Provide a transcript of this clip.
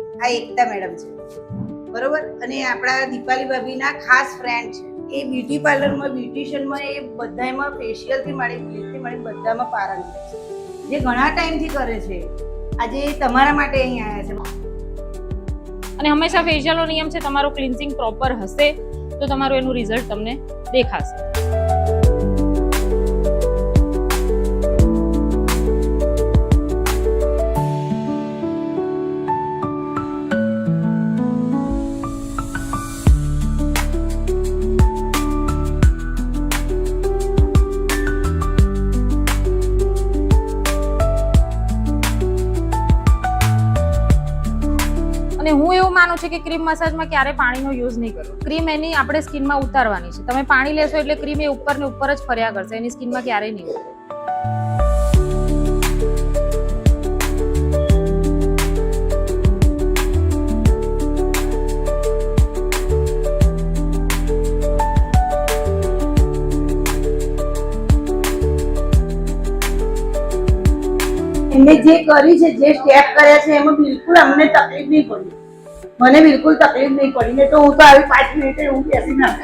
આ એકતા મેડમ છે, બરોબર. અને આપણા દીપાલી ભાભીના ખાસ ફ્રેન્ડ છે. એ બ્યુટી પાર્લરમાં, બ્યુટિશિયનમાં, એ બધામાં ફેશિયલથી માંડી બ્લીચથી માંડી બધામાં પારંગત છે, જે ઘણા ટાઈમથી કરે છે. આજે તમારા માટે અહીં આવ્યા છે. અને હંમેશા ફેશિયલનો નિયમ છે તમારો ક્લિન્ઝિંગ પ્રોપર હશે તો તમારું એનું રિઝલ્ટ તમને દેખાશે. અને હું એવું માનું છું કે ક્રીમ મસાજમાં ક્યારે પાણીનો યુઝ નહીં કરવો. ક્રીમ એની આપણે સ્કિનમાં ઉતારવાની છે. તમે પાણી લેશો એટલે ક્રીમ એ ઉપર ને ઉપર જ ફર્યા કરશે, એની સ્કિનમાં ક્યારેય નહીં ઉતરે. એમને જે કરી છે, જે સ્ટેપ કર્યા છે, એમાં બિલકુલ અમને તકલીફ નહીં પડી. મને બિલકુલ તકલીફ નહીં પડી ને તો હું તો આવી 5 મિનિટે હું બેસી ના